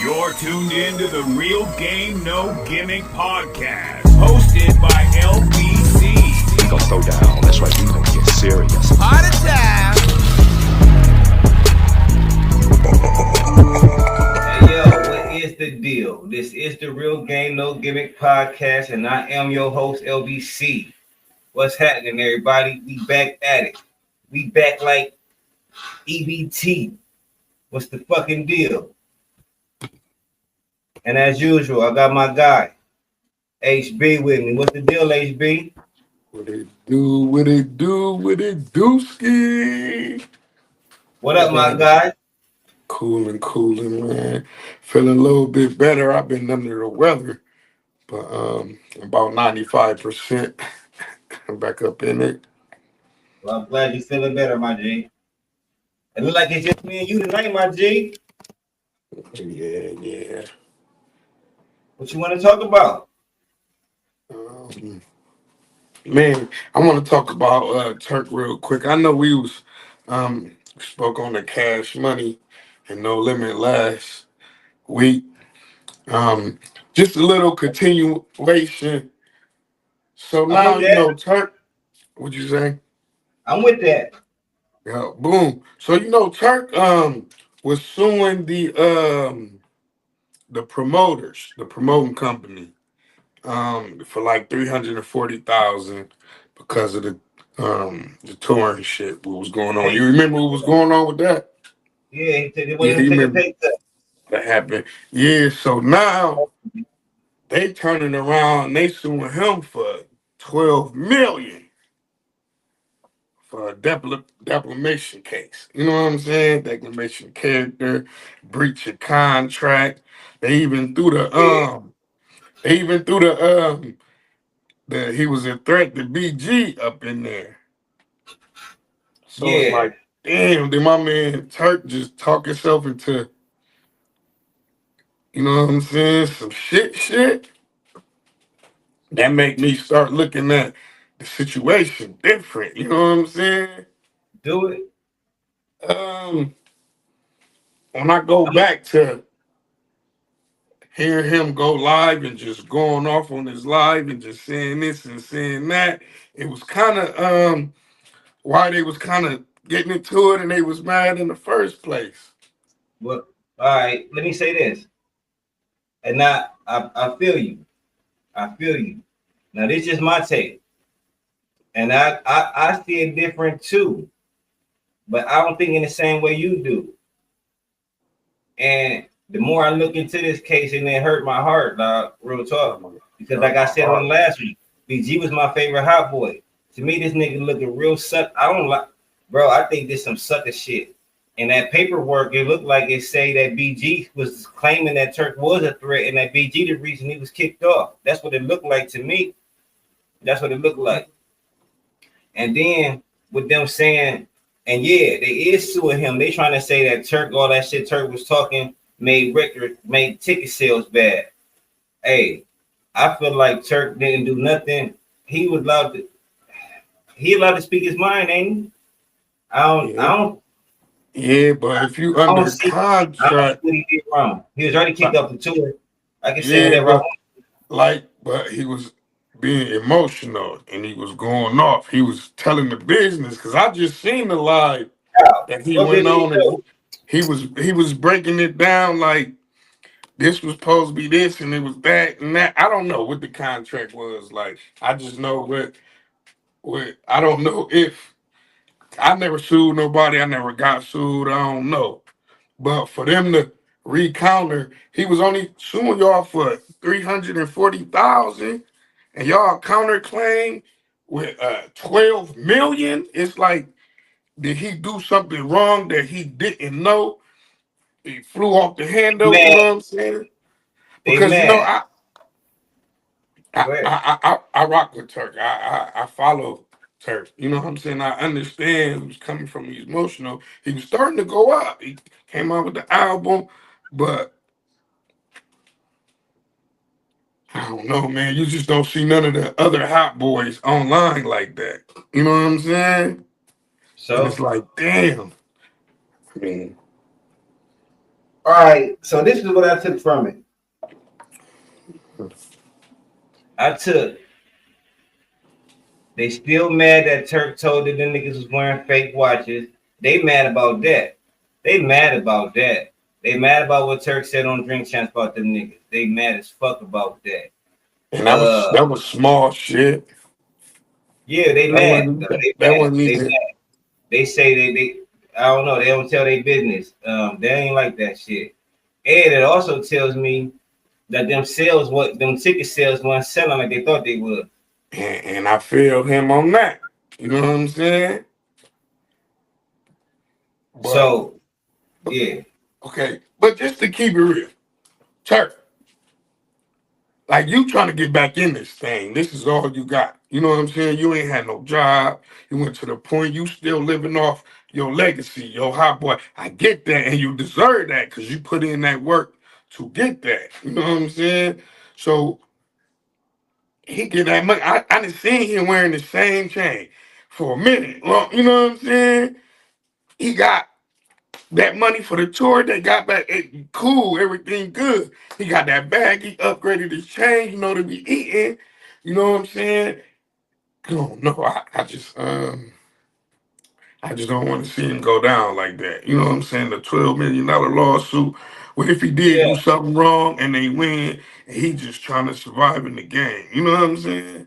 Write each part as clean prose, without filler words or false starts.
You're tuned in to the Real Game No Gimmick podcast, hosted by LBC. We gonna throw down. That's right. We gonna get serious. Party time. Hey yo, what is the deal? This is the Real Game No Gimmick podcast, and I am your host LBC. What's happening, everybody? We back at it. We back like EBT. What's the fucking deal? And as usual, I got my guy HB with me. What's the deal, HB? What it do, what it do, what it do, ski? What up, my guy? Cooling, man. Feeling a little bit better. I've been under the weather, but about 95%. I'm back up in it. Well, I'm glad you're feeling better, my G. It look like it's just me and you tonight, my G. Yeah. What you want to talk about? Man, I want to talk about Turk real quick. I know we was spoke on the Cash Money and No Limit last week. Just a little continuation. So now Turk. What'd you say? I'm with that. Yeah, boom. So Turk was suing the promoters, the promoting company, for like $340,000 because of the touring shit. What was going on? You remember what was going on with that? Yeah, he said they wanted to take a pay cut. That happened. Yeah, so now they turning around and they suing him for $12 million for a defamation case. You know what I'm saying? Defamation of character, breach of contract. They even threw the he was a threat to BG up in there. So It's like, damn, did my man Turk just talk himself into, you know what I'm saying, some shit? That make me start looking at the situation different. You know what I'm saying? Do it. When I go back to hearing him go live and just going off on his live and just saying this and saying that, it was kind of why they was kind of getting into it and they was mad in the first place. Well, all right, let me say this. And now I feel you. Now this is my take. And I see it different too. But I don't think in the same way you do. And the more I look into this case, and it hurt my heart, dog, real talk. Because like I said on last week, BG was my favorite hot boy. To me, this nigga looking real suck. I don't like, bro, I think this some sucker shit. And that paperwork, it looked like it say that BG was claiming that Turk was a threat and that BG the reason he was kicked off. That's what it looked like to me. That's what it looked like. And then with them saying, and yeah, they is suing him. They trying to say that Turk, all that shit Turk was talking, made ticket sales bad. Hey, I feel like Turk didn't do nothing. He allowed to speak his mind, ain't he? I don't. Yeah, but if you under contract, I don't see what he did wrong. He was already kicked off the tour. I can say whatever I want. But he was being emotional and he was going off. He was telling the business because I just seen the live that he went on and he was breaking it down like this was supposed to be this and it was that and that. I don't know what the contract was like. I just know what I don't know if I never sued nobody. I never got sued. I don't know. But for them to recounter, he was only suing y'all for $340,000 and y'all counterclaim with $12 million. It's like, did he do something wrong that he didn't know? He flew off the handle, you know what I'm saying? Because I rock with Turk. I follow Turk. You know what I'm saying? I understand who's coming from. He's emotional. He was starting to go up. He came out with the album, but I don't know, man. You just don't see none of the other hot boys online like that. You know what I'm saying? So and it's like, damn. I mean, All right, so this is what I took from it. I took they still mad that Turk told that them niggas was wearing fake watches. They mad about that. They mad about that. They mad about what Turk said on Drink Champs about them niggas. They mad as fuck about that. And that was small shit. Yeah, they That mad. wasn't They that mad. wasn't They even. mad. They say they I don't know. They don't tell their business. They ain't like that shit. And it also tells me that them ticket sales weren't selling like they thought they would. And I feel him on that. You know what I'm saying? But So yeah, okay, but just to keep it real, Turk, like you trying to get back in this thing. This is all you got. You know what I'm saying? You ain't had no job. You went to the point you still living off your legacy, your hot boy. I get that, and you deserve that because you put in that work to get that. You know what I'm saying? So he get that money. I done seen him wearing the same chain for a minute. Well, you know what I'm saying? He got that money for the tour. They got back. Cool, everything good. He got that bag. He upgraded his chain. You know to be eating. You know what I'm saying? I don't know. I just don't want to see him go down like that. You know what I'm saying? The $12 million lawsuit. What if he did yeah. do something wrong and they win and he just trying to survive in the game? You know what I'm saying?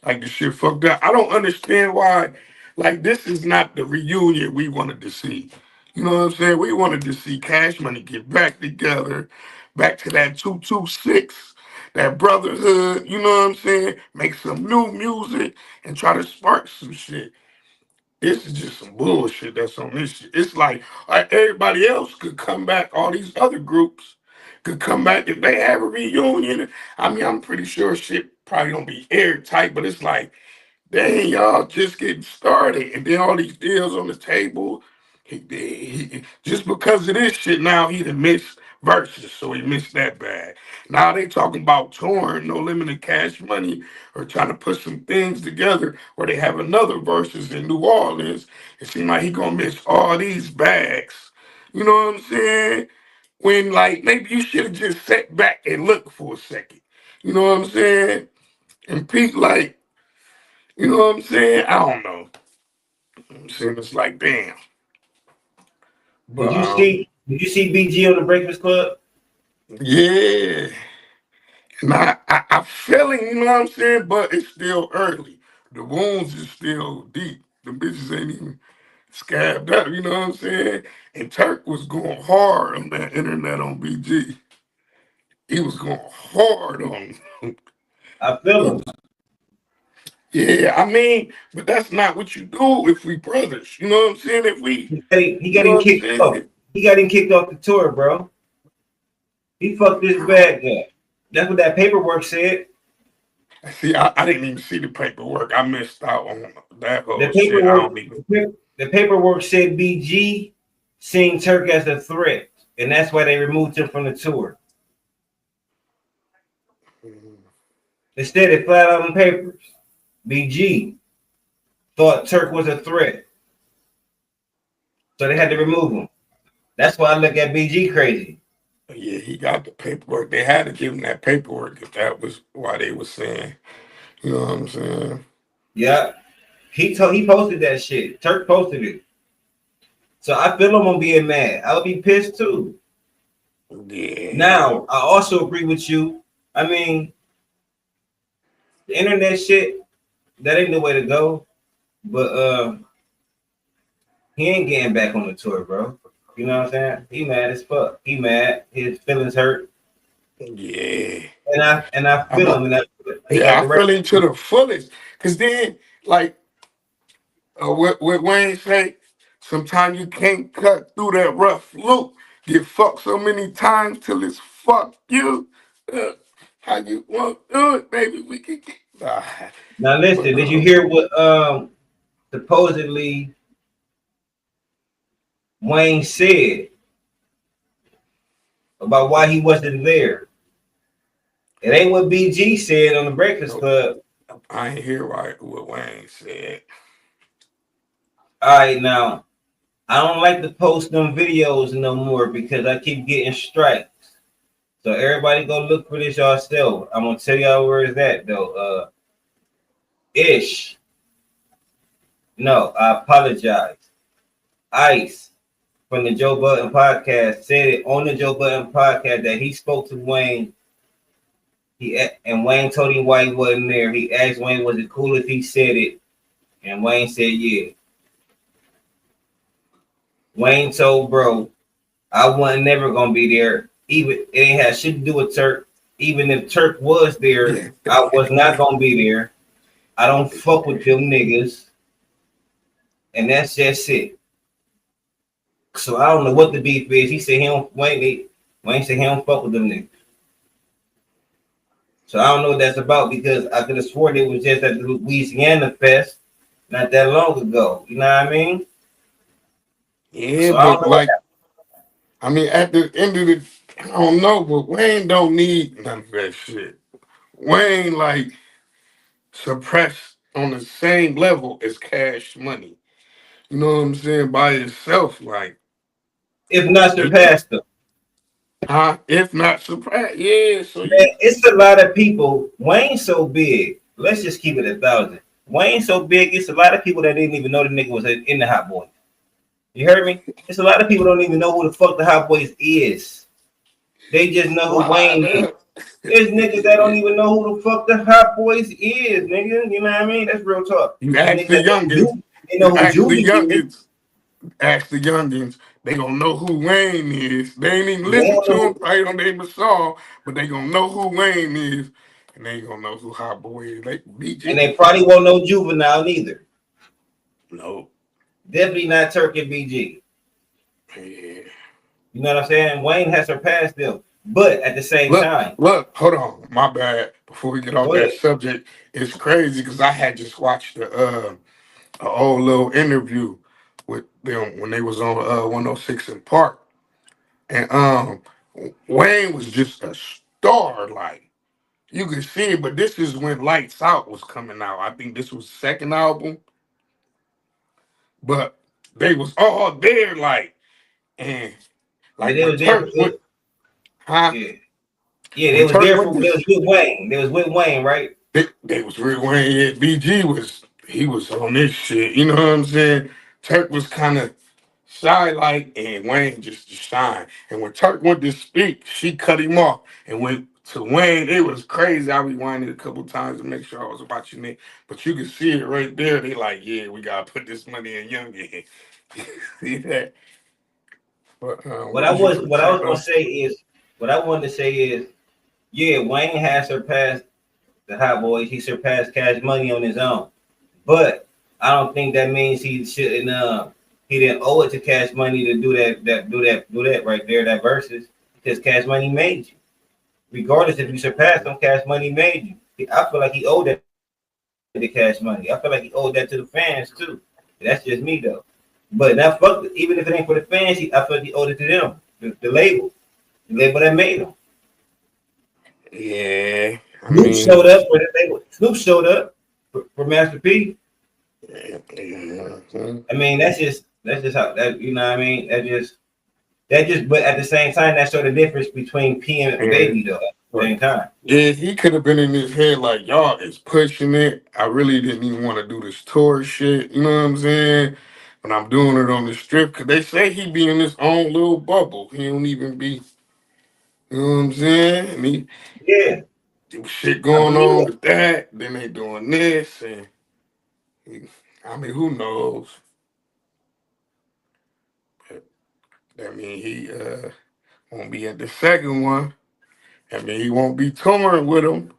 Like the shit fucked up. I don't understand why. Like this is not the reunion we wanted to see. You know what I'm saying? We wanted to see Cash Money get back together, back to that 226, that brotherhood. You know what I'm saying? Make some new music and try to spark some shit. This is just some bullshit that's on this shit. It's like everybody else could come back. All these other groups could come back if they have a reunion. I mean, I'm pretty sure shit probably don't be airtight, but it's like dang, y'all just getting started, and then all these deals on the table. He just because of this shit now he done missed verses, so he missed that bag. Now they talking about touring, no limited cash money, or trying to put some things together where they have another verses in New Orleans. It seems like he gonna miss all these bags. You know what I'm saying? When like maybe you should have just sat back and looked for a second. You know what I'm saying? And Pete like. You know what I'm saying? I don't know. I'm saying it's like damn. But Did you see BG on the Breakfast Club? yeah. And I feeling, you know what I'm saying? But it's still early. The wounds is still deep. The bitches ain't even scabbed up, you know what I'm saying? And Turk was going hard on that internet on BG. He was going hard on him. I feel him. Yeah, I mean, but that's not what you do if we brothers. You know what I'm saying? If we, He you got know him what I'm kicked off. saying? He got him kicked off the tour, bro. He fucked this bag up. That's what that paperwork said. See, I didn't even see the paperwork. I missed out on that The whole shit. I paperwork, don't even. the paperwork said BG seen Turk as a threat, and that's why they removed him from the tour. Instead, it flat out on papers. BG thought Turk was a threat, so they had to remove him. That's why I look at BG crazy. Yeah, he got the paperwork. They had to give him that paperwork if that was why they were saying. You know what I'm saying? Yeah, he posted that shit. Turk posted it. So I feel him on being mad. I'll be pissed too. Yeah. Now, I also agree with you. I mean, the internet shit, that ain't the way to go. But he ain't getting back on the tour, bro. You know what I'm saying? He mad as fuck. He mad. His feelings hurt. Yeah. And I I'm feel a, him. And he got yeah, the I right. fell into the fullest. Cause then, like, what Wayne say, sometimes you can't cut through that rough loop. Get fucked so many times till it's fuck you. Uh, how you want to do it, baby? We can get. Nah. Now But listen, did you hear what supposedly Wayne said about why he wasn't there? It ain't what BG said on the Breakfast Club. I ain't hear what Wayne said. All right, now I don't like to post them videos no more because I keep getting strikes. So everybody go look for this yourself. I'm gonna tell y'all where it's at though. Ish. No, I apologize. Ice from the Joe Budden podcast said it on the Joe Budden podcast that he spoke to Wayne. And Wayne told him why he wasn't there. He asked Wayne, "Was it cool if he said it?" And Wayne said, "Yeah." Wayne told bro, "I wasn't never gonna be there. Even it ain't had shit to do with Turk. Even if Turk was there, I was not gonna be there. I don't fuck with them niggas." And that's just it. So I don't know what the beef is. He said he don't Wayne said he don't fuck with them niggas. So I don't know what that's about because I could have sworn it was just at the Louisiana Fest not that long ago. You know what I mean? Yeah, So I don't but know what like, I mean, at the end of the, I don't know, but Wayne don't need none of that shit. Wayne like suppressed on the same level as Cash Money. You know what I'm saying? By itself, like, if not surpassed them. if not suppressed, yeah. So Man, you, it's a lot of people. Wayne's so big. Let's just keep it 1,000. Wayne's so big, it's a lot of people that didn't even know the nigga was in the Hot Boys. You heard me? It's a lot of people don't even know who the fuck the Hot Boys is. They just know who why Wayne is. the? There's niggas that don't even know who the fuck the Hot Boys is, nigga. You know what I mean? That's real talk. You There's ask niggas the that youngins. they You know who ask the Judy is. youngins. Ask the youngins. They gonna know who Wayne is. They ain't even They listen don't to know him who, play on their song, but they gonna know who Wayne is, and they ain't gonna know who Hot Boy is. Like and BG. they probably won't know Juvenile neither. No. Definitely not Turk and BG. Yeah. You know what I'm saying? Wayne has surpassed them. But at the same Look, time, look, hold on. My bad. Before we get off go that ahead. subject, it's crazy because I had just watched a old little interview with them when they was on 106 in Park. And Wayne was just a star, like you could see it, but this is when Lights Out was coming out. I think this was the second album, but they was all there, like, and Yeah, like they when was there Turk for went, huh? yeah. Yeah, they When was Turk there went for they this, was with Wayne. They was with Wayne, right? they was real Wayne. Yeah, BG was he was on this shit. You know what I'm saying? Turk was kind of shy like, and Wayne just shine. And when Turk went to speak, she cut him off and went to Wayne. It was crazy. I rewinded a couple times to make sure I was watching it, but you can see it right there. They like, yeah, we gotta put this money in Youngin. See that? But what was you gonna What I say was gonna though? say is what I wanted to say is yeah, Wayne has surpassed the Hot Boys. He surpassed Cash Money on his own. But I don't think that means he shouldn't he didn't owe it to Cash Money to do that right there, that verses, because Cash Money made you. Regardless if you surpassed him, Cash Money made you. I feel like he owed that to Cash Money. I feel like he owed that to the fans too. That's just me though. But now fuck it. Even if it ain't for the fans, I feel like he owed it to them, the label that made him. Yeah, I Snoop mean, showed up for the label. Snoop showed up for Master P. yeah, I mean, that's just how that you know what I mean. That just but at the same time that showed the difference between P and yeah. Baby though at the same time. Yeah, he could have been in his head like, y'all is pushing it. I really didn't even want to do this tour shit. You know what I'm saying? But I'm doing it on the strip because they say he be in his own little bubble. He don't even be, you know what I'm saying? And Yeah, shit I going believe on that. with that. Then they doing this. And I mean, who knows? But that mean he won't be at the second one. I mean, he won't be touring with him.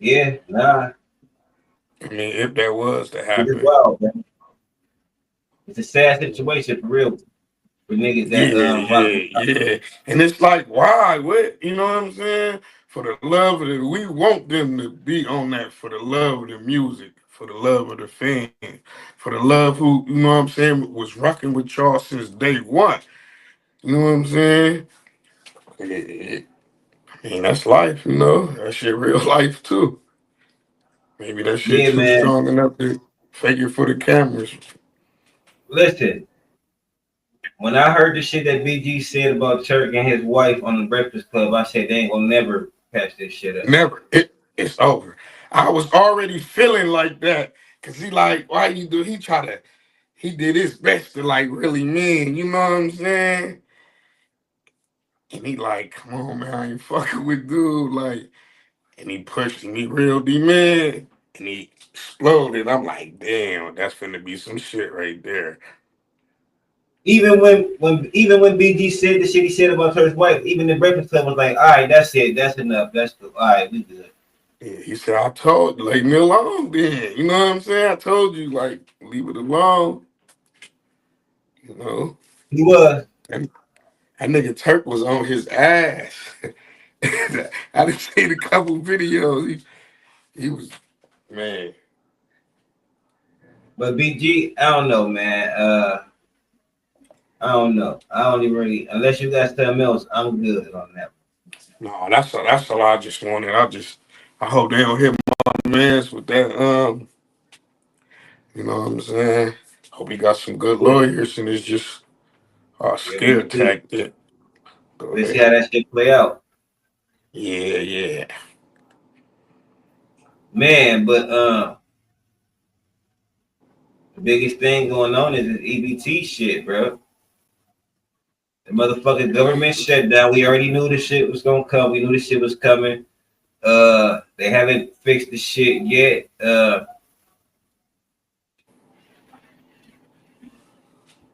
Yeah, nah, I mean, if that was to it is happen. wild, man. It's a sad situation for real for niggas Yeah, that rock with. yeah, yeah. And it's like, why? What? You know what I'm saying? For the love of the, we want them to be on that for the love of the music, for the love of the fans, for the love who, you know what I'm saying, was rocking with y'all since day one. You know what I'm saying? I mean, that's life, you know? That shit real life too. Maybe that shit Yeah, too man. strong enough to fake it for the cameras. Listen, when I heard the shit that BG said about Turk and his wife on the Breakfast Club, I said they ain't gonna never patch this shit up. Never. It's over. I was already feeling like that. Cause he like, why you do he did his best to like really mean, you know what I'm saying? And he like, come on, man, I ain't fucking with dude. Like, and he pushed me real man, and he exploded. I'm like, damn, that's finna be some shit right there. Even when BG said the shit he said about Turk's wife, even the Breakfast Club was like, all right, that's it, that's enough, all right, we good. Yeah, he said, I told you, leave me alone then. You know what I'm saying? I told you, like, leave it alone. You know? He was. And that nigga Turk was on his ass. I done seen a couple videos. He was, man. But BG, I don't know, man. I don't know. I don't even really, unless you got something else, I'm good on that. No, that's all I just wanted. I hope they don't hit my mans with that. You know what I'm saying? Hope he got some good Yeah, lawyers and it's just a yeah, we scare see. tactic. Go We see ahead. how that shit play out, Yeah, yeah. man. But the biggest thing going on is this EBT shit, bro. The motherfucking government shutdown. We already knew the shit was gonna come. We knew the shit was coming. They haven't fixed the shit yet.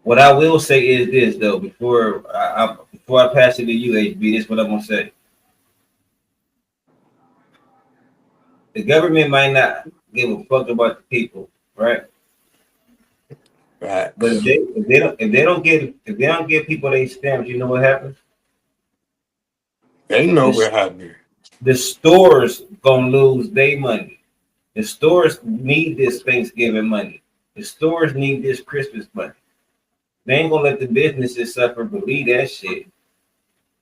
What I will say is this though, before I pass it to you, HB, this is what I'm gonna say. The government might not give a fuck about the people, right? But Facts. if they don't give people their stamps, you know what happens? They know The, what happened. the stores gonna lose their money. The stores need this Thanksgiving money. The stores need this Christmas money. They ain't gonna let the businesses suffer. Believe that shit.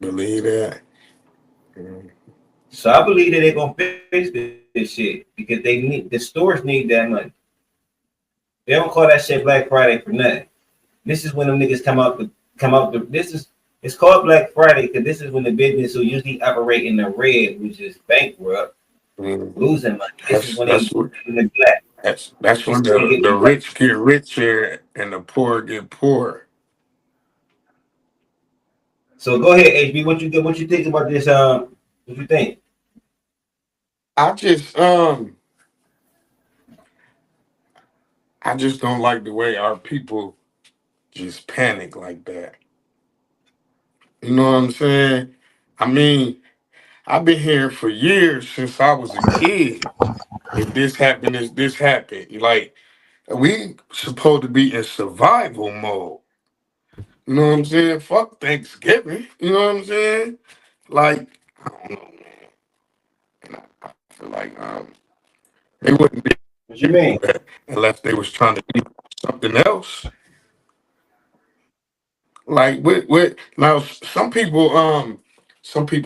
Believe that. So I believe that they're gonna fix this shit because the stores need that money. They don't call that shit Black Friday for nothing. This is when them niggas come out. It's called Black Friday because this is when the business who usually operate in the red, which is bankrupt, Mm. losing money. This is That's when they that's what in the black. that's This when is when they get the the black. rich get richer and the poor get poor. So go ahead, HB. What you think about this? What you think? I just I just don't like the way our people just panic like that. You know what I'm saying? I mean, I've been hearing for years since I was a kid. If this happened, if this happened. Like we supposed to be in survival mode. You know what I'm saying? Fuck Thanksgiving. You know what I'm saying? Like, I don't know, man. And I feel like they wouldn't be What you able to mean? do that unless they was trying to do something else. Like with now some people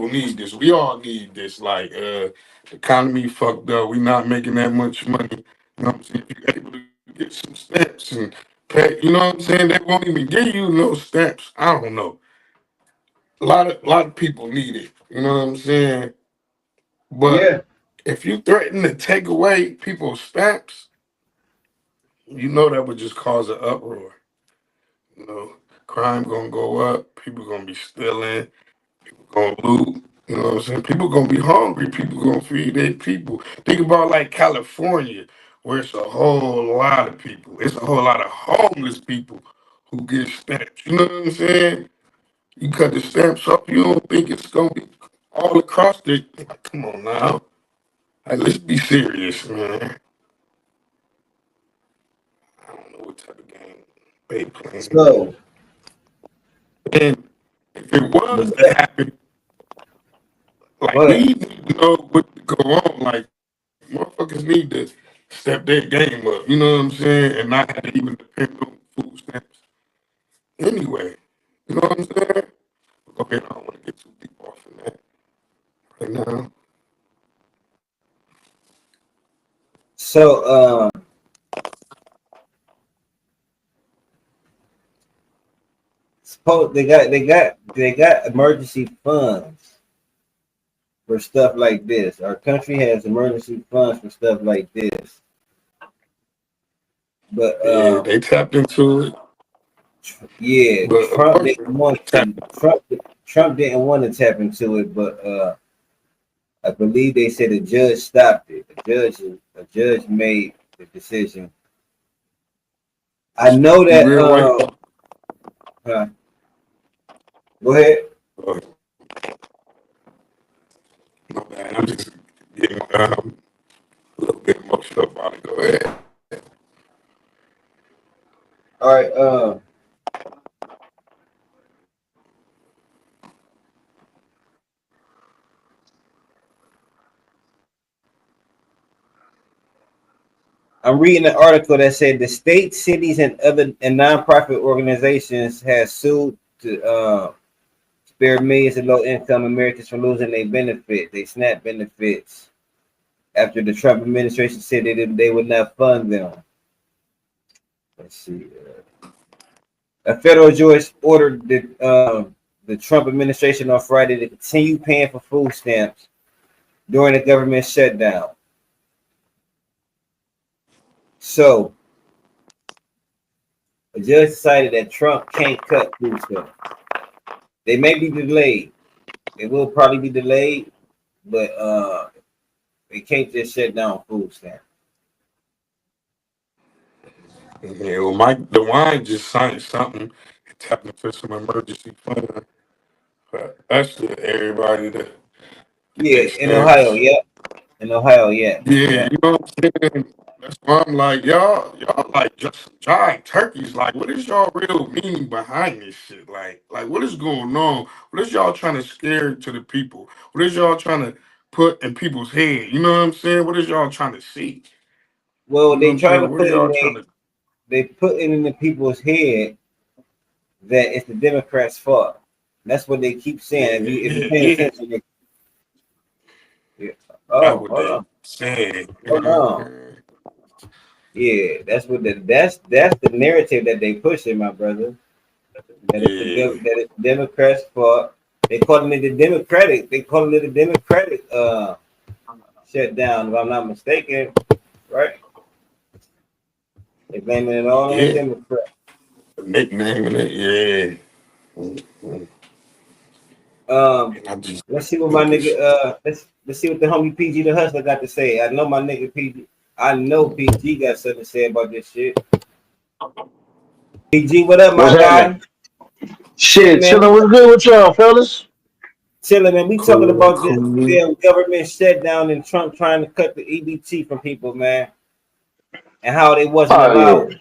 need this. We all need this. Like the economy fucked up. We not making that much money. You know what I'm saying? If you're able to get some stamps and pay, you know what I'm saying? They won't even give you no stamps. I don't know. A lot of people need it. You know what I'm saying? But Yeah, if you threaten to take away people's stamps, you know that would just cause an uproar. You know, crime gonna go up. People gonna be stealing. Gonna loot. You know what I'm saying? People gonna be hungry. People gonna feed their people. Think about like California, where it's a whole lot of people. It's a whole lot of homeless people who get stamps. You know what I'm saying? You cut the stamps off, you don't think it's gonna be all across the. Come on now, like, let's be serious, man. I don't know what type of game they playing, so and if it but was to happen, like go we ahead. need to know what to go on. Like motherfuckers need to step their game up. You know what I'm saying, and not have to even depend on food stamps anyway. You know what I'm saying? Okay, I don't want to get too deep off in that right now. So They got emergency funds for stuff like this. Our country has emergency funds for stuff like this. But Yeah, they tapped into it, yeah, but of Trump course, didn't want tap, to. Trump didn't want to tap into it, but I believe they said a judge stopped it. A judge made the decision. I know be that. real white. Huh, go ahead. Uh, my bad. I'm just getting a little bit emotional about it. Go ahead. All right. I'm reading an article that said the state, cities, and other and nonprofit organizations has sued to spare millions of low-income Americans from losing their SNAP benefits, after the Trump administration said they would not fund them. Let's see. A federal judge ordered the Trump administration on Friday to continue paying for food stamps during the government shutdown. So, a judge decided that Trump can't cut food stamps. They may be delayed. It will probably be delayed, but they can't just shut down food stamps. Yeah, well, Mike DeWine just signed something and tapped into some emergency fund for us to everybody to get Yeah, their in Ohio, stamps. yeah. In Ohio, yeah. Yeah, Yeah. you know what I'm saying? That's why I'm like, y'all like just giant turkeys. Like, what is y'all real meaning behind this shit? Like what is going on? What is y'all trying to scare to the people? What is y'all trying to put in people's head? You know what I'm saying? What is y'all trying to see? Well, You know what they I'm trying to saying? What are put in y'all trying to they put it in the people's head that it's the Democrats' fault. That's what they keep saying. Yeah, If you yeah, paying yeah. attention, yeah. That's Oh, what hold they on, saying. You hold know? on. Yeah, that's the narrative that they pushing, my brother. Yeah, That it's Democrats' fault. They calling it a Democratic shutdown. If I'm not mistaken, right? They blaming it all on the yeah. Democrats. Nicknaming it, yeah. Um, And I just let's see what my think nigga. it's Let's see what the homie PG the Hustler got to say. I know my nigga PG. I know PG got something to say about this shit. PG, what up, What's my happening? guy? Shit, Shit, man. chilling. What's good with y'all, fellas? Chilling, man. We talking cool, about this cool. damn government shutdown and Trump trying to cut the EBT from people, man, and how they wasn't Oh yeah, allowed.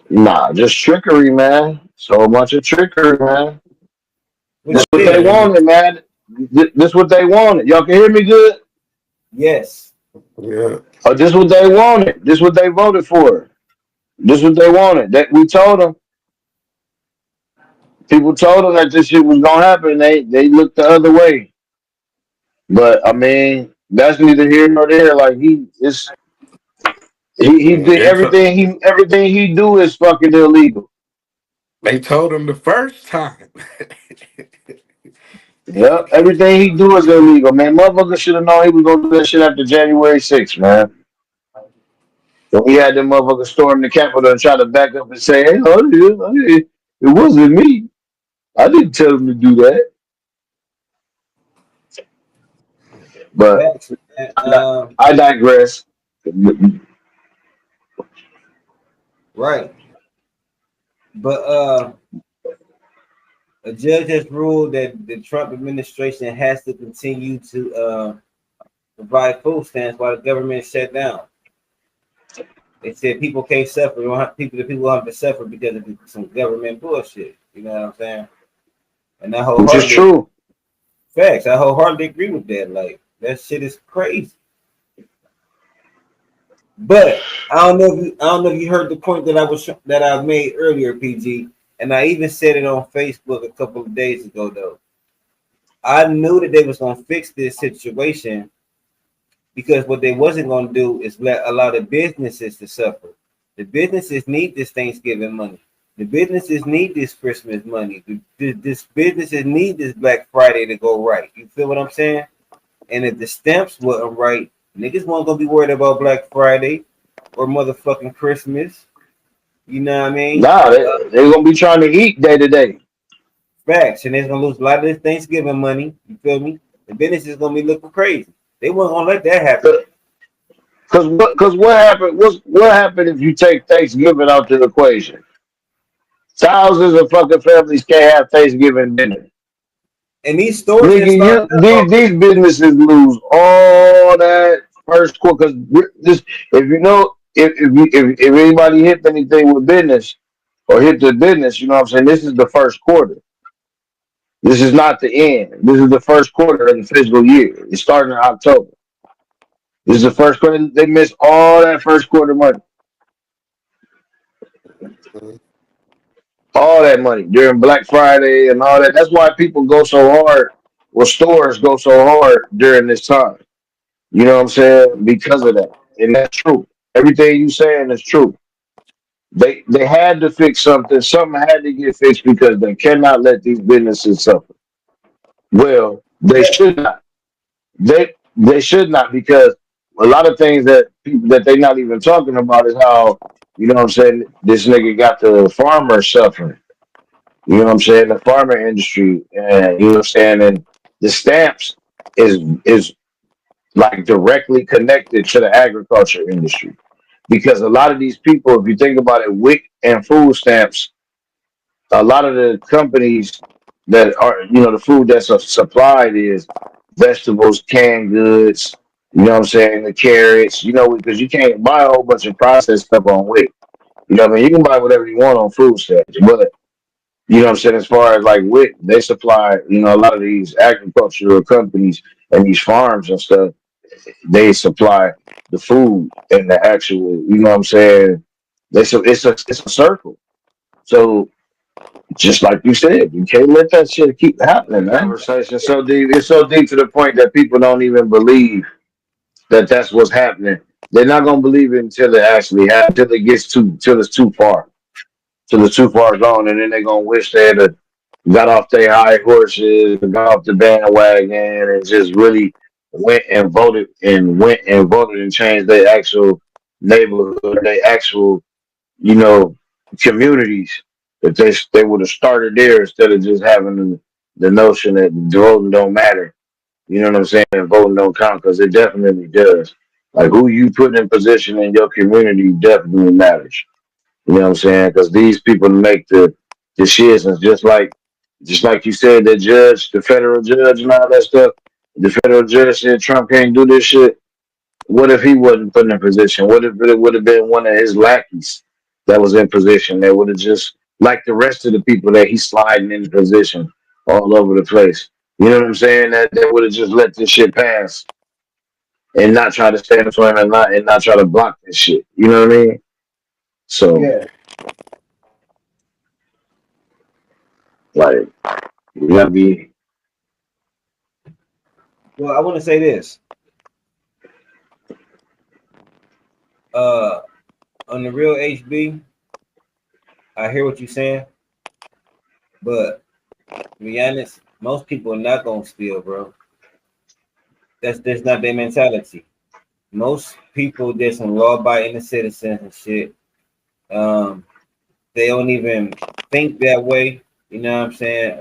nah, just trickery, man. So much of trickery, man. What This you what Yeah, they think? man. wanted, man. This what they wanted. Y'all can hear me good? Yes. Yeah. Oh, this what they wanted. This what they voted for. This what they wanted. That we told them. People told them that this shit was gonna happen. They looked the other way. But I mean, that's neither here nor there. Like he And did everything he do is fucking illegal. they told him the first time. Yep, everything he do is illegal, man. Motherfucker should have known he was gonna do that shit after January 6th, man. So we had them motherfuckers storm the Capitol and try to back up and say, "Hey, it wasn't me. I didn't tell him to do that." But Facts, man. I digress. Right. But a judge has ruled that the Trump administration has to continue to provide food stamps while the government is shut down. They said people can't suffer. Don't have, the people don't have to suffer because of some government bullshit. You know what I'm saying? And I Which is wholeheartedly true. facts. I wholeheartedly agree with that. Like that shit is crazy. But I don't know if you heard the point that I made earlier, PG, and I even said it on Facebook a couple of days ago. Though I knew that they was gonna fix this situation because what they wasn't gonna do is let allow the businesses to suffer. The businesses need this Thanksgiving money. The businesses need this Christmas money. This businesses need this Black Friday to go right. You feel what I'm saying? And if the stamps wasn't right, niggas weren't gonna be worried about Black Friday or motherfucking Christmas. You know what I mean? Nah, they're gonna be trying to eat day to day. Facts, and they're gonna lose a lot of this Thanksgiving money. You feel me? The business is gonna be looking crazy. They weren't gonna let that happen. Cause what happened? What happened if you take Thanksgiving out the equation? Thousands of fucking families can't have Thanksgiving dinner. And these stores that Nigga, stocked up these already. businesses lose all that first quarter. Because this, if you know, if anybody hit anything with business or hit the business, you know what I'm saying. This is the first quarter. This is not the end. This is the first quarter of the fiscal year. It's starting in October. This is the first quarter. They missed all that first quarter money. All that money during Black Friday and all that. That's why people go so hard, or stores go so hard during this time. You know what I'm saying? Because of that. And that's true. Everything you saying is true. They had to fix something. Something had to get fixed because they cannot let these businesses suffer. Well, they Yeah, should not. They should not, because a lot of things that they not even talking about is how, you know what I'm saying, this nigga got the farmers suffering. You know what I'm saying? The farmer industry, and you know what I'm saying, and the stamps is like directly connected to the agriculture industry, because a lot of these people, if you think about it, WIC and food stamps, a lot of the companies that are, you know, the food that's supplied is vegetables, canned goods. You know what I'm saying? The carrots. You know, because you can't buy a whole bunch of processed stuff on WIC. You know what I mean? You can buy whatever you want on food stamps, but you know what I'm saying? As far as like WIC, they supply, you know, a lot of these agricultural companies and these farms and stuff, they supply the food and the actual, you know what I'm saying? It's a circle. So just like you said, you can't let that shit keep happening, man. Conversation so deep. It's so deep to the point that people don't even believe that that's what's happening. They're not gonna believe it until it actually happens, until it gets till it's too far, till it's too far gone, and then they're gonna wish they had got off their high horses, got off the bandwagon, and just really went and voted and changed their actual neighborhood, their actual, you know, communities. If they would have started there instead of just having the notion that voting don't matter. You know what I'm saying? And voting don't count, because it definitely does. Like, who you put in position in your community definitely matters. You know what I'm saying? Because these people make the decisions, just like you said, the judge, the federal judge, and all that stuff. The federal judge said Trump can't do this shit. What if he wasn't put in position? What if it would have been one of his lackeys that was in position? That would have just, like the rest of the people that he's sliding in position all over the place. You know what I'm saying? That would have just let this shit pass and not try to stand for him, and not try to block this shit. You know what I mean? So, yeah. like, you gotta be. Well, I want to say this. Uh, on the real HB, I hear what you're saying, but to be honest, most people are not gonna steal, bro. That's not their mentality. Most people, there's some law-abiding citizens and shit. Um, they don't even think that way. You know what I'm saying?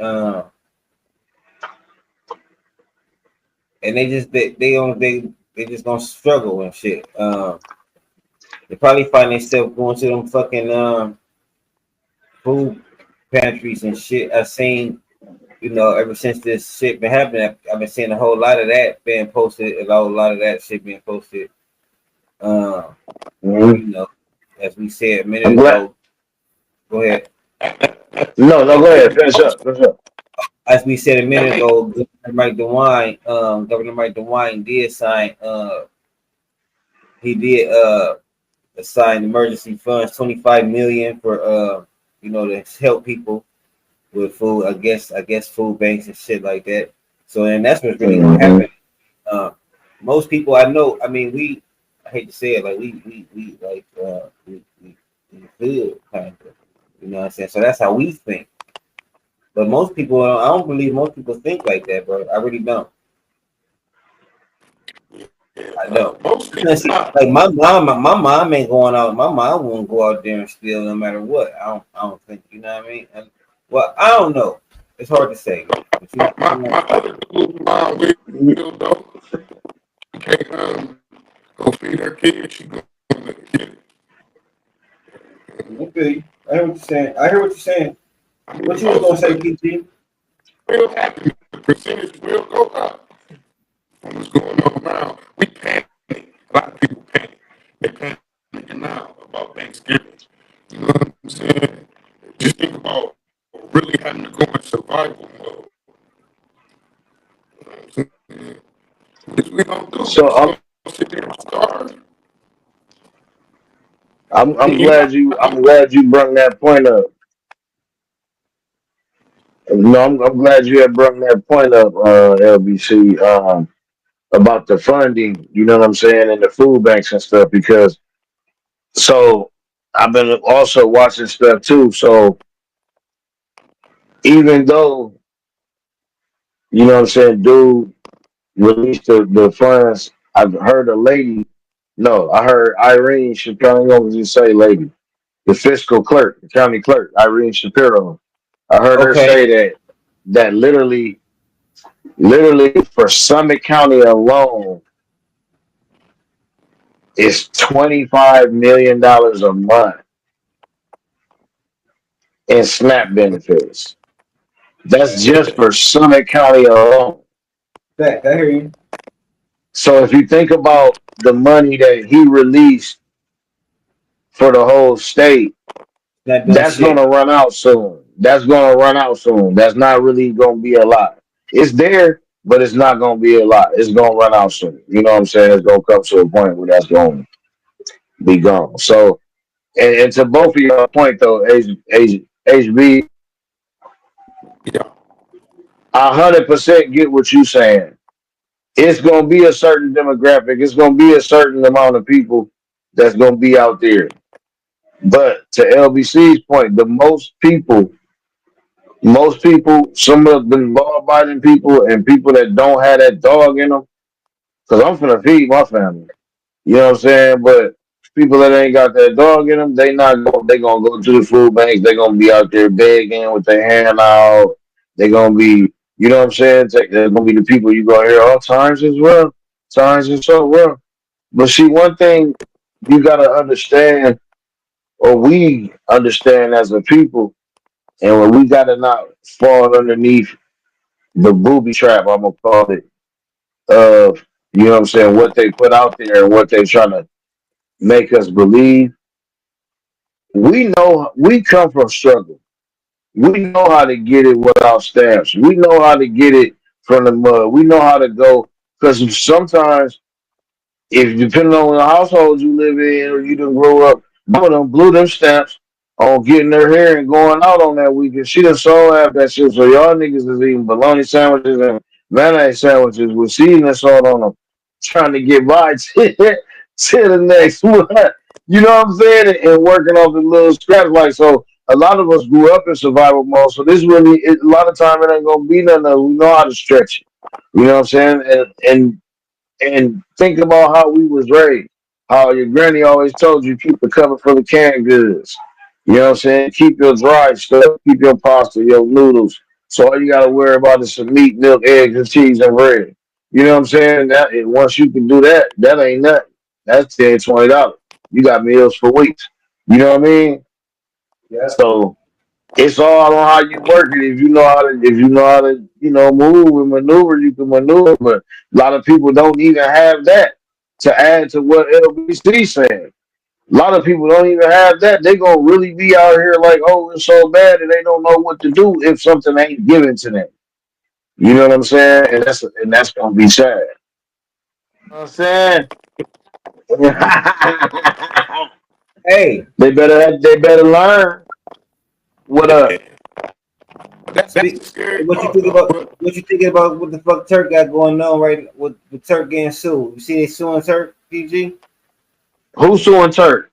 And they just gonna struggle and shit. They probably find themselves going to them fucking food pantries and shit. I've seen, you know, ever since this shit been happening, I've been seeing a whole lot of that being posted, a whole lot of that shit being posted. Uh, you Mhm. know, as we said a I'm minute glad. ago, go ahead. No, no, go ahead. Finish up. Finish up. As we said a minute ago, Governor Mike DeWine did sign. He did assign emergency funds, 25 million for you know, to help people with food. I guess food banks and shit like that. So and that's what's really gonna Hmm. happen. Uh, most people I know, I mean, I hate to say it, like we like we good kind of. You know what I'm saying? So that's how we think. But most people, I don't believe most people think like that, bro. I really don't. I don't. Most people not. Like my mom ain't going out. My mom won't go out there and steal no matter what. I don't think. You know what I mean? Well, I don't know. It's hard to say, man. But My other dude mom will though. She can't go feed her kids. She gonna get it. okay, I hear what you're saying. I hear what you're saying. I mean, What you was most gonna of say, the PT? real happy. The percentage will go up from what's going on now. We panic. A lot of people panic. They panicking now about Thanksgiving. You know what I'm saying? Just think about really having to go in survival mode. You know what I'm saying? Which we don't do. We So just gonna sit there and starve. I'm You glad know, you brought that point up. No, I'm glad you had brought that point up, LBC, about the funding. You know what I'm saying, and the food banks and stuff. Because so I've been also watching stuff too. So even though you know what I'm saying, dude released the funds, I've heard a lady. No, I heard Irene Shapiro. I was just say lady, the fiscal clerk, the county clerk, Irene Shapiro. I heard her Okay, say that literally for Summit County alone is $25 million a month in SNAP benefits. That's just for Summit County alone. fact. I hear you. So if you think about the money that he released for the whole state, Not doing that's shit. gonna run out soon. That's gonna run out soon. That's not really gonna be a lot. It's there, but it's not gonna be a lot. It's gonna run out soon. You know what I'm saying? It's gonna come to a point where that's gonna be gone. So, and to both of y'all point though, HB, yeah, 100% get what you saying. It's gonna be a certain demographic. It's gonna be a certain amount of people that's gonna be out there. But to LBC's point, most people, some of the law-abiding people and people that don't have that dog in them, because I'm finna feed my family. You know what I'm saying? But people that ain't got that dog in them, they gonna go to the food banks. They gonna be out there begging with their hand out. They gonna be, you know what I'm saying? They're gonna be the people you gonna hear all times as well. Times is so well. But see, one thing you gotta understand, or we understand as a people, and when we gotta not fall underneath the booby trap, I'm gonna call it, of you know what I'm saying, what they put out there and what they trying to make us believe. We know we come from struggle. We know how to get it without stamps. We know how to get it from the mud. We know how to go because sometimes if depending on the household you live in or you done grow up, mama done blew them stamps on getting her hair and going out on that weekend. She done so have that shit. So y'all niggas is eating bologna sandwiches and mayonnaise sandwiches with seasoning salt on them, trying to get by to the next one. You know what I'm saying? And working off the little scraps. Like so, a lot of us grew up in survival mode. So this really, a lot of time it ain't gonna be nothing. We know how to stretch it. You know what I'm saying? And think about how we was raised. How your granny always told you keep the cover for the canned goods. You know what I'm saying? Keep your dry stuff, keep your pasta, your noodles. So all you gotta worry about is some meat, milk, eggs, and cheese and bread. You know what I'm saying? And once you can do that, that ain't nothing. That's $10, $20. You got meals for weeks. You know what I mean? Yeah. So it's all on how you work it. If you know how to, move and maneuver, you can maneuver. But a lot of people don't even have that to add to what LBC saying. A lot of people don't even have that. They gonna really be out here like, oh, it's so bad and they don't know what to do if something ain't given to them. You know what I'm saying? And that's gonna be sad. You know what I'm saying? Hey, they better learn what yeah. up. That's speak. the scary What you part, think though. about? But What you thinking about? What the fuck Turk got going on right with Turk getting sued? You see they suing Turk, PG? Who's suing Turk?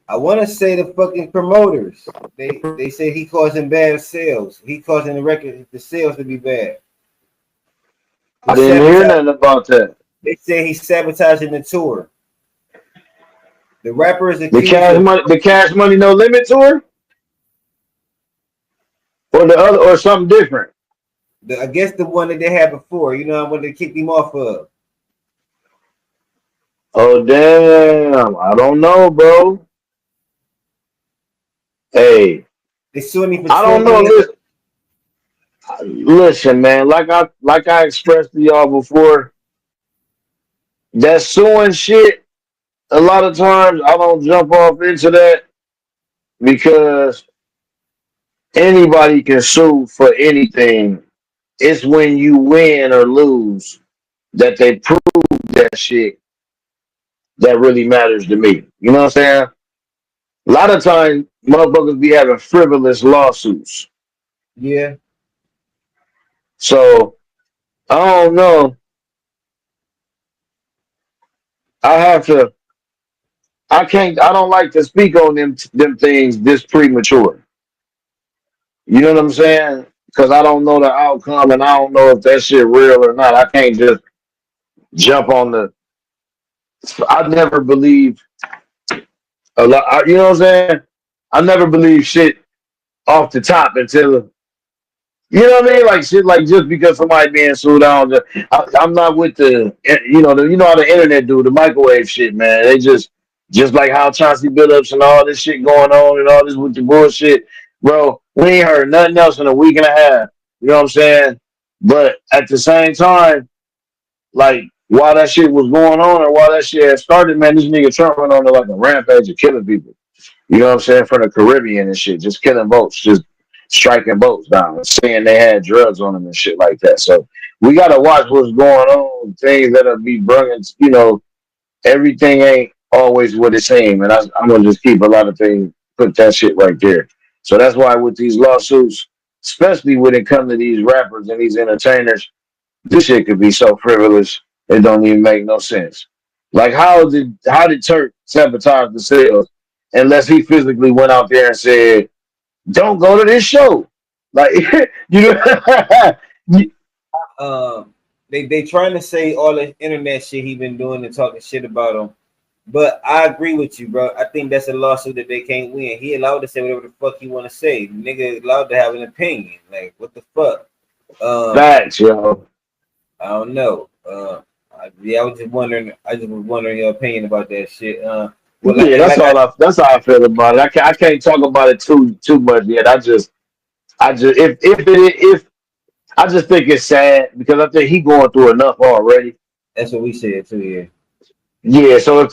I want to say the fucking promoters. They say he causing bad sales. He causing the sales to be bad. I didn't hear nothing about that. They say he's sabotaging the tour. The rapper is The accused of Cash Money No Limit tour, or the other, or something different. I guess the one that they had before. You know what they kicked him off of. Oh damn! I don't know, bro. Hey, They suing him for I don't know. trolling. Listen, man. Like I expressed to y'all before, that suing shit. A lot of times I don't jump off into that because anybody can sue for anything. It's when you win or lose that they prove that shit that really matters to me. You know what I'm saying? A lot of times, motherfuckers be having frivolous lawsuits. Yeah. So I don't know. I have to. I can't. I don't like to speak on them things this premature. You know what I'm saying? Because I don't know the outcome, and I don't know if that shit real or not. I can't just jump on the. I never believed a lot. You know what I'm saying? I never believed shit off the top until you know what I mean? Like shit, like just because somebody being sued on, I'm not with the you know how the internet do the microwave shit, man. They just like how Chauncey Billups and all this shit going on and all this with the bullshit, bro. We ain't heard nothing else in a week and a half. You know what I'm saying? But at the same time, like while that shit was going on or while that shit had started, man, this nigga Trump went on to like a rampage of killing people. You know what I'm saying? From the Caribbean and shit, just killing boats, just striking boats down, saying they had drugs on them and shit like that. So we gotta watch what's going on. Things that'll be bringing, everything ain't always what it seems, and I'm gonna just keep a lot of things, put that shit right there. So that's why with these lawsuits, especially when it comes to these rappers and these entertainers, this shit could be so frivolous it don't even make no sense. Like how did Turk sabotage the sales unless he physically went out there and said, "Don't go to this show." Like you know, They trying to say all the internet shit he been doing and talking shit about him. But I agree with you, bro. I think that's a lawsuit that they can't win. He allowed to say whatever the fuck he want to say. The nigga allowed to have an opinion. Like what the fuck? facts, yo. I don't know. I was just wondering. I just was wondering your opinion about that shit. Yeah, that's how I feel about it. I can't talk about it too much yet. I just if I just think it's sad because I think he going through enough already. that's what we said too. Yeah. Yeah, so if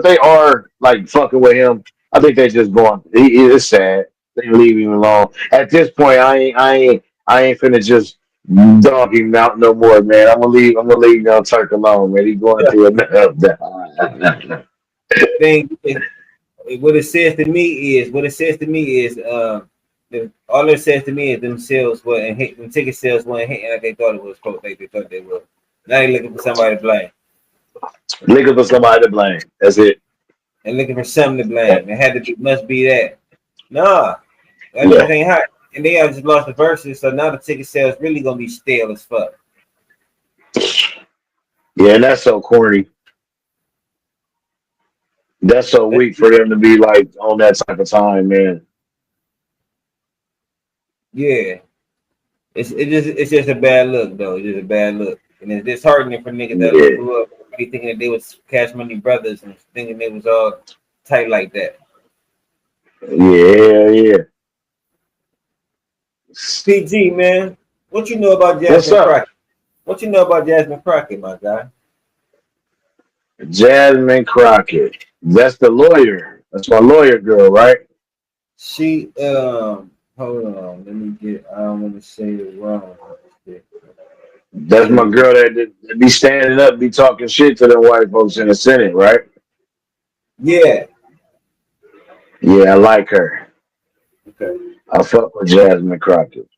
they are like fucking with him, I think they just going. It's sad. They leave him alone. At this point, I ain't finna just dog him out no more, man. I'm gonna leave young Turk alone, man. He going through enough. Thing. What it says to me is all it says to me is them sales wasn't hit, them ticket sales wasn't hitting like they thought it was, like they thought they were. Now they looking for somebody to blame Looking for somebody to blame. That's it. and looking for something to blame. It had to be, must be that. Nah, that Yeah, just ain't hot. And they have just lost the verses, so now the ticket sales really gonna be stale as fuck. yeah, and that's so corny. That's so That, weak for them to be like on that type of time, man. yeah, it's just a bad look though. It's just a bad look, and it's disheartening for niggas that Yeah, grew up be thinking that they was Cash Money brothers and thinking they was all tight like that. yeah, yeah. PG man, what you know about What's Jasmine up, Crockett? What you know about Jasmine Crockett, my guy? Jasmine Crockett? That's the lawyer. That's my lawyer girl, right? She hold on, let me get. I don't want to say it wrong. That's my girl that be standing up, be talking shit to the white folks in the Senate, right? Yeah. Yeah, I like her. Okay. I fuck with Jasmine Crockett.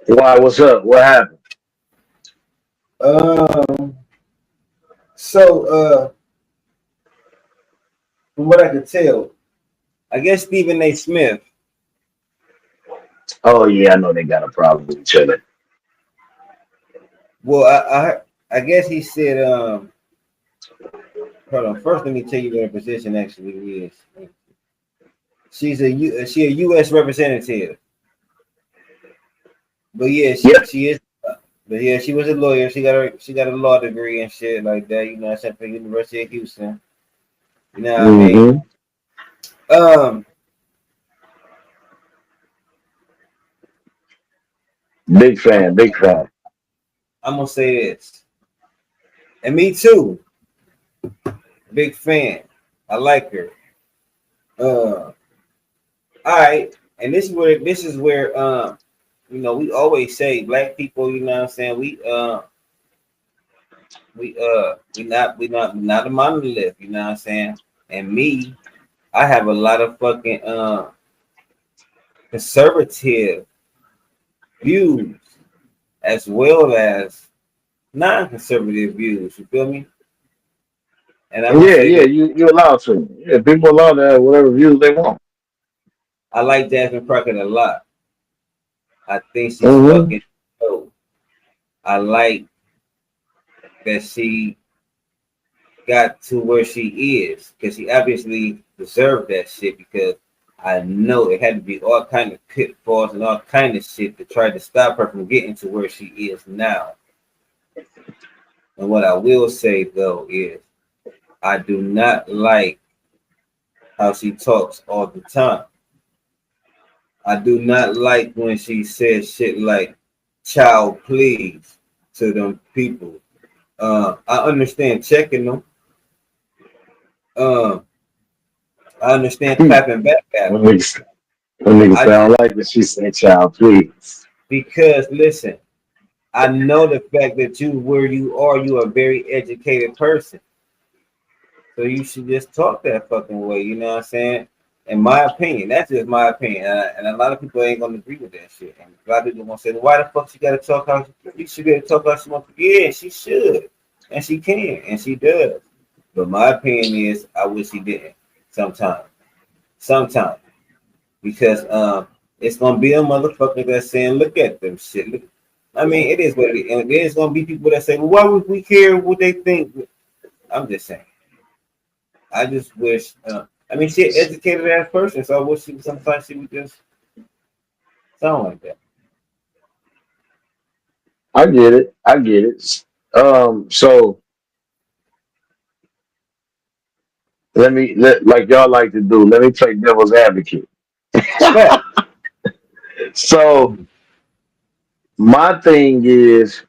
Why? What's up? What happened? Um. So from what I could tell, I guess Stephen A. Smith. Oh yeah, I know they got a problem with each other. Well, I guess he said. Hold on. First, let me tell you what her position actually is. She's a U.S. representative. But yeah, Yep. she is. But yeah, she was a lawyer. She got a law degree and shit like that. You know, I said from the University of Houston. You know what I mean? Mm-hmm. Um, Big I'm fan, big fan. I'm gonna say this, and me too. Big fan. I like her. All right, and this is where you know, we always say black people. You know what I'm saying? We not a monolith. You know what I'm saying? And me, I have a lot of fucking conservative views as well as non-conservative views. You feel me? And I'm gonna Yeah, say yeah, this: you allowed to. Yeah, people allowed to have whatever views they want. I like Jasmine Crockett a lot. I think she's Mm-hmm. fucking dope. I like that she got to where she is because she obviously deserved that shit because I know it had to be all kind of pitfalls and all kind of shit to try to stop her from getting to where she is now. And what I will say though is I do not like how she talks all the time. I do not like when she says shit like "child, please" to them people. I understand checking them. Uh, I understand clapping back at When them. niggas, when niggas I sound like that, she said, "Child, please." because listen, I know the fact that where you are, you are a very educated person. So you should just talk that fucking way. You know what I'm saying? In my opinion, that's just my opinion, and a lot of people ain't gonna agree with that shit. And a lot of people gonna say, well, "Why the fuck she gotta talk how you should be able to talk how she wants?" Yeah, she should, and she can, and she does. But my opinion is, I wish she didn't. Sometimes, because it's gonna be a motherfucker that's saying, "Look at them shit." Look. I mean, it is what it is, and there's gonna be people that say, "Well, why would we care what they think?" I'm just saying. I just wish. I mean, she an educated ass person, so I wish sometimes she would just sound like that. I get it. I get it. So like y'all like to do. Let me play devil's advocate. Fact. So my thing is,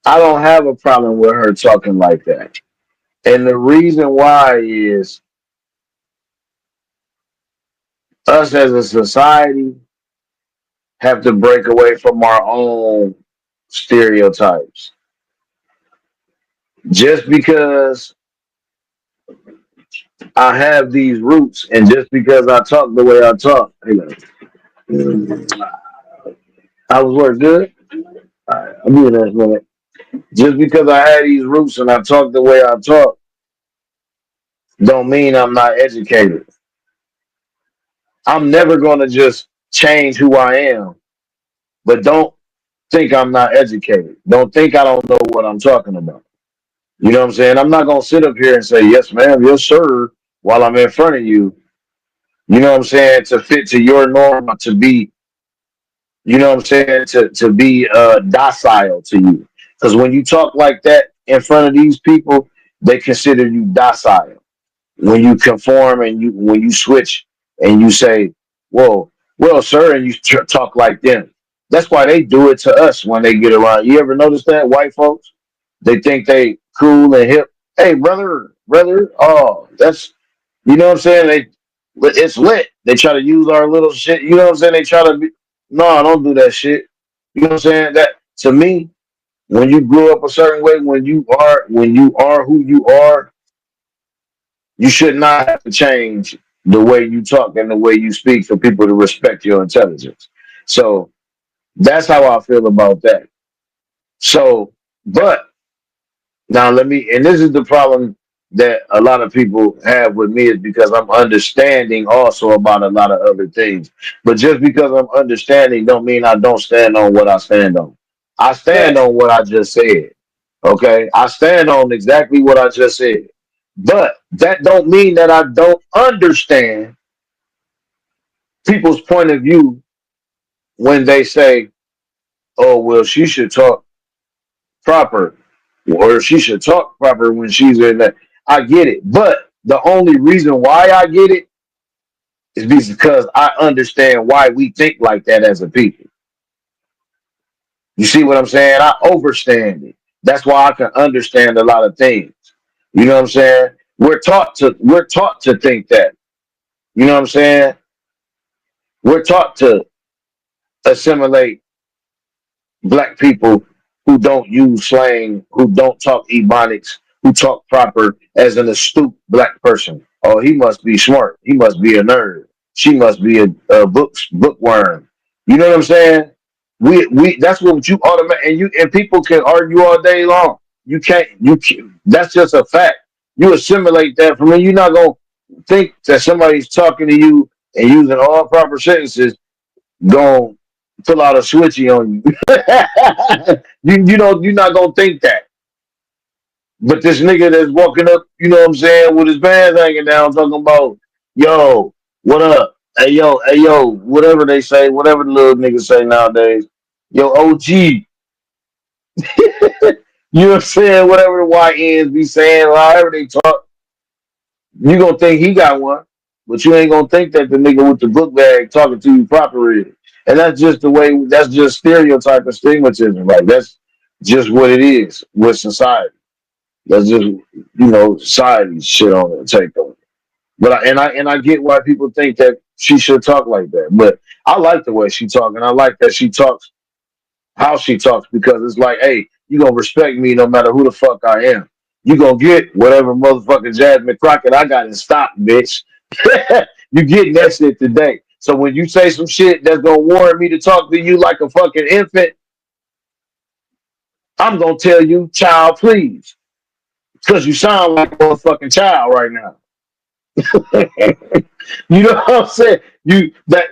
I don't have a problem with her talking like that, and the reason why is us as a society have to break away from our own stereotypes. Just because I have these roots, and just because I talk the way I talk, I was work good. All right, I'll be in that minute. Just because I had these roots and I talk the way I talk, don't mean I'm not educated. I'm never gonna just change who I am, but don't think I'm not educated. Don't think I don't know what I'm talking about. You know what I'm saying? I'm not gonna sit up here and say yes, ma'am, yes, sir, while I'm in front of you. You know what I'm saying? To fit to your norm, to be, you know what I'm saying? To be docile to you. Because when you talk like that in front of these people, they consider you docile. When you conform and when you switch and you say, well, sir, and you talk like them. That's why they do it to us when they get around. You ever notice that white folks? They think they cool and hip. Hey, brother, oh, that's you know what I'm saying. It's lit. They try to use our little shit. You know what I'm saying. They try to be. No, don't do that shit. You know what I'm saying. That to me, when you grew up a certain way, when you are who you are, you should not have to change the way you talk and the way you speak for people to respect your intelligence. So that's how I feel about that. So, but now let me, and this is the problem. that a lot of people have with me is because I'm understanding also about a lot of other things. But just because I'm understanding don't mean I don't stand on what I stand on. I stand Fact. on what I just said. Okay? I stand on exactly what I just said. But that don't mean that I don't understand people's point of view when they say, "Oh, well, she should talk proper," or "She should talk proper when she's in that." I get it, but the only reason why I get it is because I understand why we think like that as a people. You see what I'm saying? I overstand it. That's why I can understand a lot of things. You know what I'm saying? We're taught to think that. You know what I'm saying? We're taught to assimilate black people who don't use slang, who don't talk ebonics, who talk proper as an astute black person. Oh, he must be smart. He must be a nerd. She must be a bookworm. You know what I'm saying? We that's what you automatic and people can argue all day long. That's just a fact. You assimilate that from me. You're not gonna think that somebody's talking to you and using all proper sentences gonna pull out a switchy on you. You're not gonna think that. But this nigga that's walking up, you know what I'm saying, with his pants hanging down, talking about, yo, what up? Hey yo, whatever they say, whatever the little niggas say nowadays. Yo, OG. You know what I'm saying? Whatever the YNs be saying, however they talk, you gonna think he got one, but you ain't gonna think that the nigga with the book bag talking to you proper is. And that's just the way. That's just stereotype and stigmatism. Like that's just what it is with society. That's just society's shit on it, take on it. But I get why people think that she should talk like that. But I like the way she talk, and I like that she talks how she talks because it's like, hey, you gonna respect me no matter who the fuck I am. You gonna get whatever motherfucking Jasmine Crockett I got in stock, bitch. You getting that shit today. So when you say some shit that's gonna warrant me to talk to you like a fucking infant, I'm gonna tell you, child, please. Because you sound like a motherfucking child right now. You know what I'm saying? You that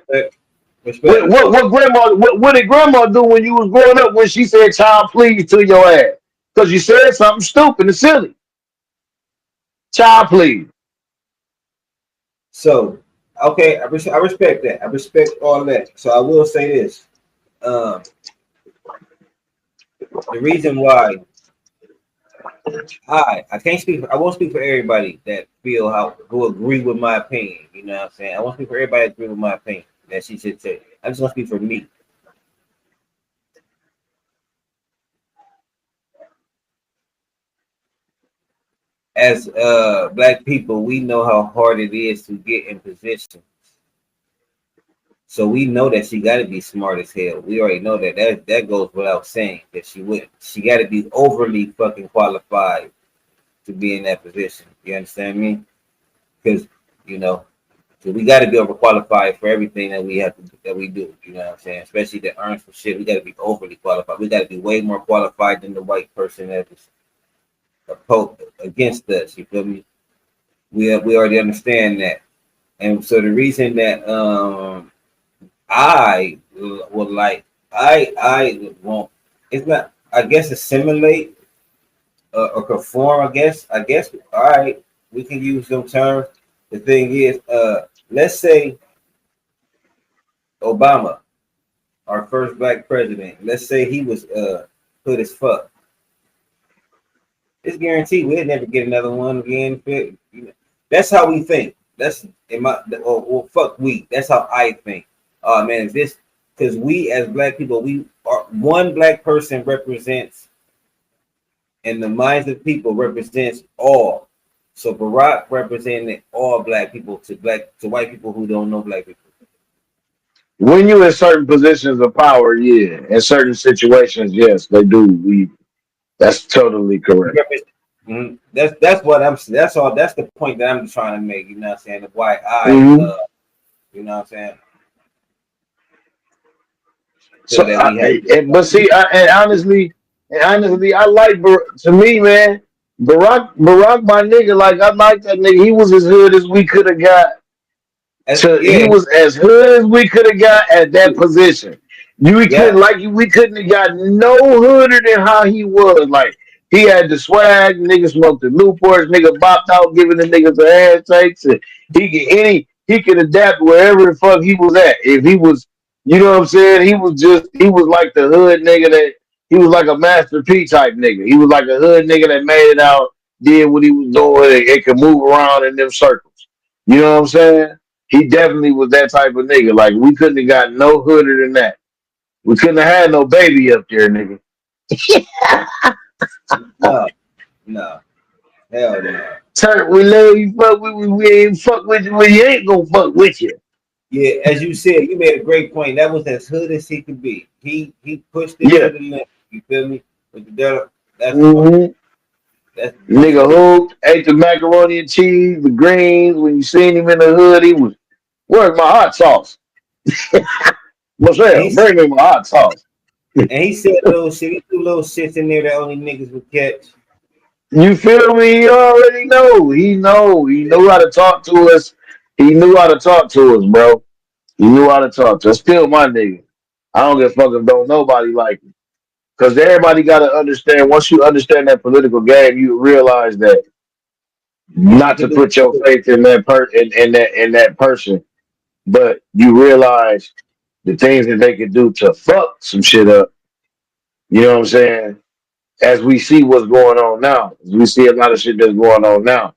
Respect. what did grandma do when you was growing up when she said child please to your ass? Because you said something stupid and silly. Child please. So, okay, I respect that. I respect all that. So I will say this. Um, the reason why I can't speak. I won't speak for everybody that feel how who agree with my opinion. You know what I'm saying? I won't speak for everybody that agree with my opinion that she should say. I just want to speak for me. As black people, we know how hard it is to get in position. So we know that she got to be smart as hell. We already know that. That goes without saying that she would. She got to be overly fucking qualified to be in that position. You understand me? Because you know, so we got to be overqualified for everything that we do. You know what I'm saying? Especially to earn some shit, we got to be overly qualified. We got to be way more qualified than the white person that is opposed against us. You feel me? We already understand that, and so the reason that I would like I won't. It's not. I guess assimilate or conform. I guess. All right, we can use them terms. The thing is, let's say Obama, our first black president. Let's say he was hood as fuck. It's guaranteed we'll never get another one again. That's how we think. That's in my or fuck we. That's how I think. Oh man, is this because we as black people, we are one black person represents in the minds of people represents all. So Barack represented all black people to white people who don't know black people. When you in certain positions of power, yeah. In certain situations, yes, they do. That's totally correct. That's what I'm. That's all. That's the point that I'm trying to make. You know what I'm saying? Of why Hmm. you know what I'm saying? Feel So, that we have. but see, and honestly, I like to me, man. Barack, my nigga, like I like that nigga. He was as hood as we could have got. He Yeah, was as hood as we could have got at that position. We couldn't yeah. we couldn't have got no hooder than how he was. Like he had the swag, nigga smoked the Newports, nigga bopped out giving the niggas the handshakes, and he could adapt wherever the fuck he was at. If he was, you know what I'm saying, he was like the hood nigga that he was like a Master P type nigga. He was like a hood nigga that made it out, did what he was doing, and could move around in them circles. You know what I'm saying? He definitely was that type of nigga. Like we couldn't have got no hooder than that. We couldn't have had no baby up there, nigga. No, no, hell no. Turk, we love you, fuck with you. We ain't fuck with you when you ain't gonna fuck with you. Yeah, as you said, you made a great point. That was as hood as he could be. He pushed it Yeah. to the limit. You feel me? With the that's Mm-hmm. that's Nigga shit. hooped, ate the macaroni and cheese, the greens. When you seen him in the hood, he was, where's my hot sauce? And Michelle, bring me my hot sauce. he said little shit. He threw little shits in there that only niggas would catch. You feel me? He already know. He know. He knew how to talk to us. He knew how to talk to us, bro. He knew how to talk to us. Still my nigga. I don't give a fuck if don't nobody like him. Because everybody got to understand, once you understand that political game, you realize that You not can to do put your faith in in that person, but you realize the things that they could do to fuck some shit up. You know what I'm saying? As we see what's going on now, we see a lot of shit that's going on now.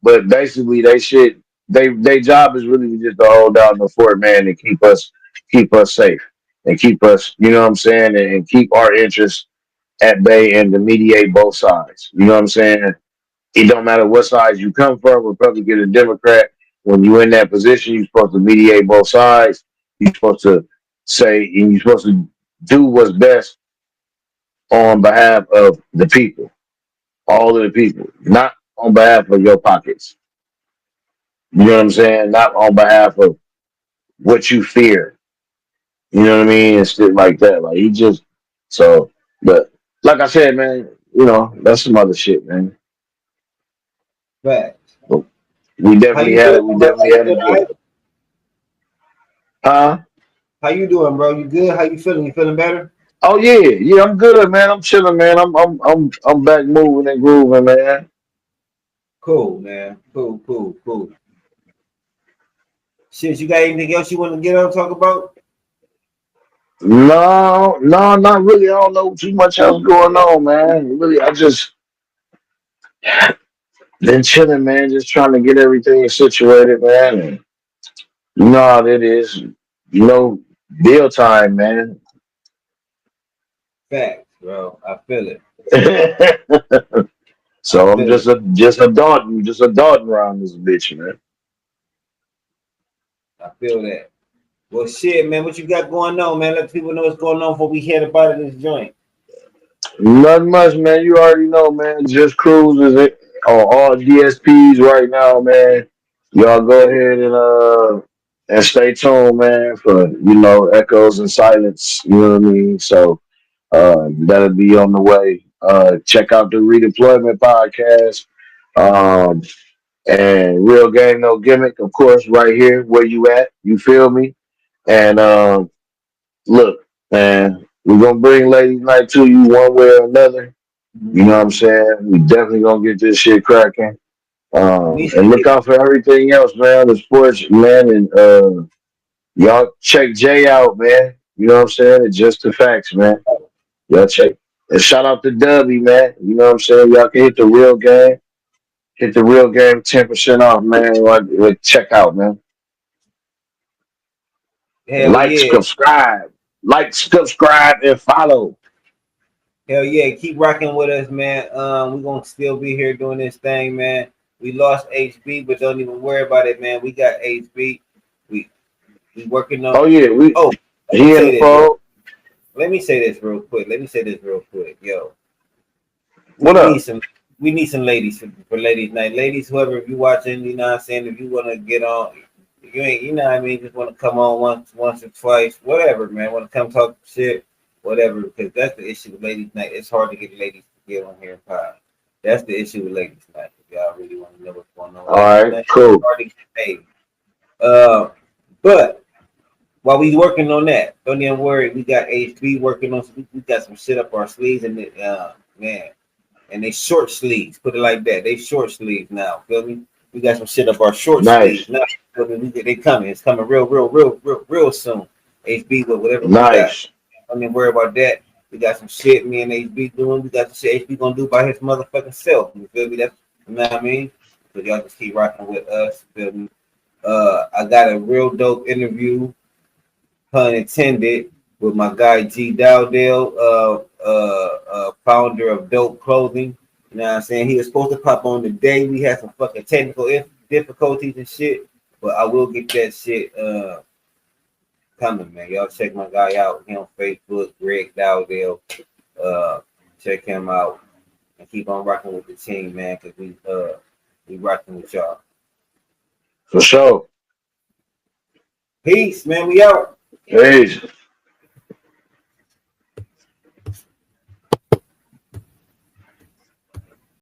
But basically, they job is really just to hold down the fort, man, and keep us safe and keep us, you know what I'm saying, and keep our interests at bay and to mediate both sides. You know what I'm saying? It don't matter what side you come from, Republican or Democrat. When you're in that position, you're supposed to mediate both sides. You're supposed to say, and you're supposed to do what's best on behalf of the people, all of the people, not on behalf of your pockets. You know what I'm saying? Not on behalf of what you fear. You know what I mean? And shit like that. Like he just so, but like I said, man, you know that's some other shit, man. facts. But we How definitely you had doing, it. We bro? definitely You had doing it all good. right? Huh? How you doing, bro? You good? How you feeling? You feeling better? Oh yeah, yeah. I'm good, man. I'm chilling, man. I'm back moving and grooving, man. Cool, man. Cool. Shit, you got anything else you want to get on talk about? No, no, not really. I don't know too much else going on, man. Really, I just been chilling, man. Just trying to get everything situated, man. And you know how it is. You know, deal time, man. Facts, bro. I feel it. I So I'm feel it. just a Dalton around this bitch, man. I feel that. Well, shit, man. What you got going on, man? Let people know what's going on before we head up out of this joint. Nothing much, man. You already know, man. Just cruises it on all DSPs right now, man. Y'all go Yeah, ahead and stay tuned, man, for echoes and silence. You know what I mean? So that'll be on the way. Check out the redeployment podcast. Um, and real game, no gimmick, of course, right here where you at. You feel me? And look, man, we're gonna bring ladies night to you one way or another. You know what I'm saying? We definitely gonna get this shit cracking. need some And look ladies. out for everything else, man. The sports, man, and y'all check Jay out, man. You know what I'm saying? It's just the facts, man. Y'all check. And shout out to Dubby, man. You know what I'm saying? Y'all can hit the real game. Hit the real game 10% off, man. Check out, man. And Hell yeah. like, subscribe, and follow. Hell yeah. Keep rocking with us, man. We're gonna still be here doing this thing, man. We lost HB, but don't even worry about it, man. We got HB. We we working on. Oh yeah, Oh, let me he in say the this, yo. fold. Let me say this real quick. Yo. We What need up? some ladies for ladies night. Ladies, whoever, if you watching, you know what I'm saying, if you wanna get on, if you ain't, you know what I mean, just wanna come on once or twice, whatever, man. Wanna come talk shit, whatever, because that's the issue with ladies night. It's hard to get ladies to get on here and pod. That's the issue with Lakers tonight. If y'all really want to know what's going on, All right, cool. But while we working on that, don't even worry. We got HB working on. We got some shit up our sleeves, and man, and they short sleeves. Put it like that. They short sleeves now. Feel me? We got some shit up our short Nice. sleeves now. Feel me? They coming. It's coming real soon. HB with whatever we got. Nice. Don't even worry about that. We got some shit me and HB doing. We got some shit HB gonna do by his motherfucking self. You feel me? That's, you know what I mean? So y'all just keep rocking with us. Feel me? I got a real dope interview, pun intended, with my guy G Dowdale, founder of Dope Clothing. You know what I'm saying? He was supposed to pop on today. We had some fucking technical difficulties and shit, but I will get that shit coming, man. Y'all check my guy out. He on Facebook, Greg Dowdale. Check him out and keep on rocking with the team, man, because we rocking with y'all. For sure. Peace, man. We out. Peace.